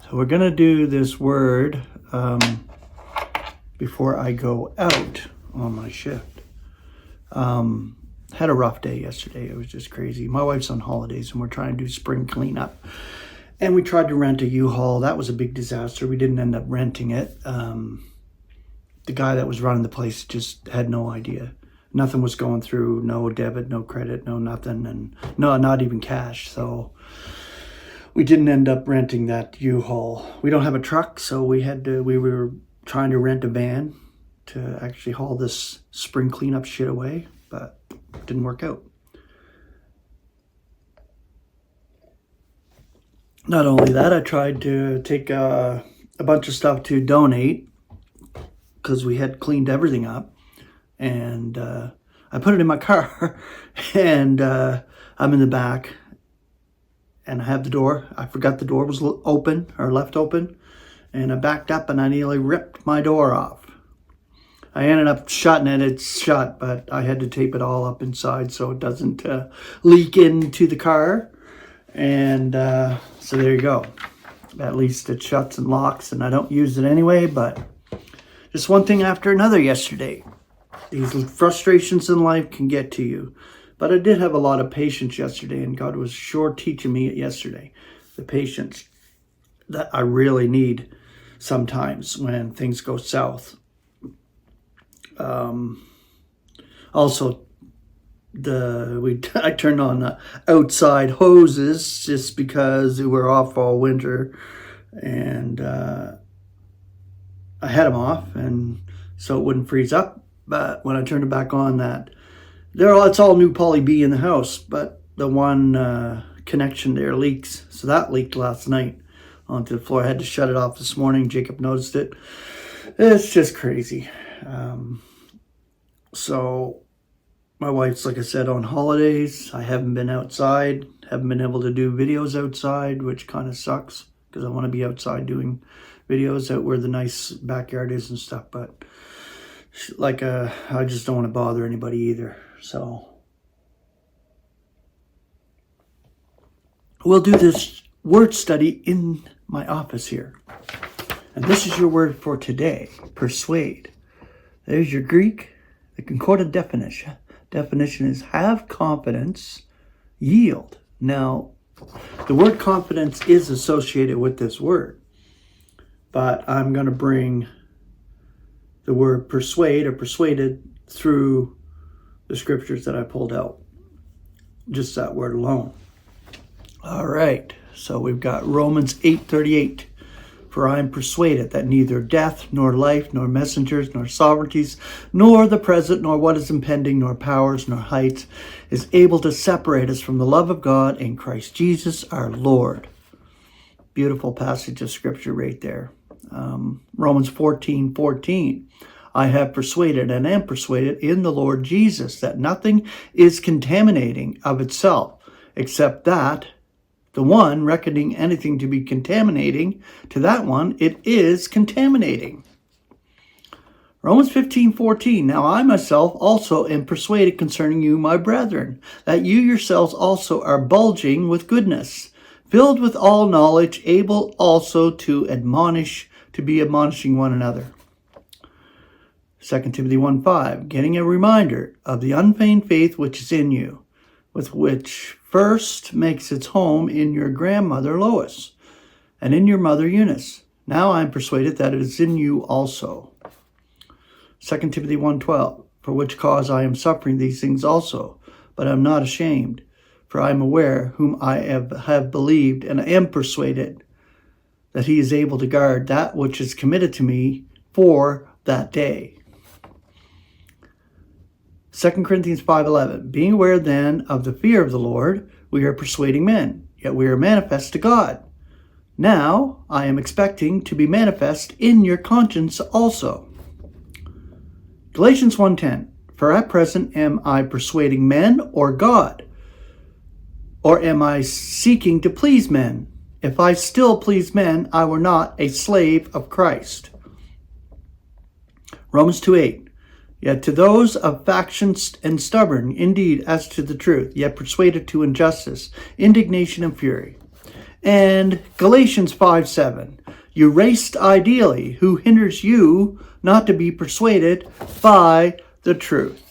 So we're going to do this word before I go out on my shift. Had a rough day yesterday. It was just crazy. My wife's on holidays and we're trying to do spring cleanup. And we tried to rent a U-Haul. That was a big disaster. We didn't end up renting it. The guy that was running the place just had no idea. Nothing was going through. No debit, no credit, no nothing. And no, not even cash. So we didn't end up renting that U-Haul. We don't have a truck, so we were trying to rent a van to actually haul this spring cleanup shit away, but it didn't work out. Not only that, I tried to take a bunch of stuff to donate because we had cleaned everything up, and I put it in my car, and I'm in the back, and I have the door. I forgot the door was open or left open, and I backed up and I nearly ripped my door off. I ended up shutting it. It's shut, but I had to tape it all up inside so it doesn't leak into the car. And so there you go. At least it shuts and locks, and I don't use it anyway, but just one thing after another yesterday. These frustrations in life can get to you. But I did have a lot of patience yesterday, and God was sure teaching me it yesterday. The patience that I really need sometimes when things go south. Also, I turned on the outside hoses just because we were off all winter, and I had them off, and so it wouldn't freeze up. But when I turned it back on, it's all new poly B in the house, but the one connection there leaks. So that leaked last night onto the floor. I had to shut it off this morning. Jacob noticed it. It's just crazy. So my wife's, like I said, on holidays. I haven't been outside. Haven't been able to do videos outside, which kind of sucks because I want to be outside doing videos out where the nice backyard is and stuff. But I just don't want to bother anybody either. So we'll do this word study in my office here. And this is your word for today, persuade. There's your Greek. The concordant definition. Definition is have confidence, yield. Now, the word confidence is associated with this word, but I'm going to bring the word persuade or persuaded through the scriptures that I pulled out. Just that word alone. All right. So we've got Romans 8:38. For I am persuaded that neither death, nor life, nor messengers, nor sovereignties, nor the present, nor what is impending, nor powers, nor heights, is able to separate us from the love of God in Christ Jesus our Lord. Beautiful passage of scripture right there. Romans 14:14. I have persuaded and am persuaded in the Lord Jesus that nothing is contaminating of itself, except that the one reckoning anything to be contaminating, to that one it is contaminating. Romans 15:14. Now I myself also am persuaded concerning you, my brethren, that you yourselves also are bulging with goodness, filled with all knowledge, able also to be admonishing one another. 2 Timothy 1:5, getting a reminder of the unfeigned faith which is in you, with which first makes its home in your grandmother Lois, and in your mother Eunice. Now I am persuaded that it is in you also. 2 Timothy 1:12, for which cause I am suffering these things also, but I am not ashamed, for I am aware whom I have believed, and I am persuaded that he is able to guard that which is committed to me for that day. 2 Corinthians 5:11, being aware then of the fear of the Lord, we are persuading men, yet we are manifest to God. Now I am expecting to be manifest in your conscience also. Galatians 1:10, for at present am I persuading men or God? Or am I seeking to please men? If I still please men, I were not a slave of Christ. Romans 2:8, yet to those of factions and stubborn, indeed, as to the truth, yet persuaded to injustice, indignation and fury. And Galatians 5:7. You raced ideally, who hinders you not to be persuaded by the truth.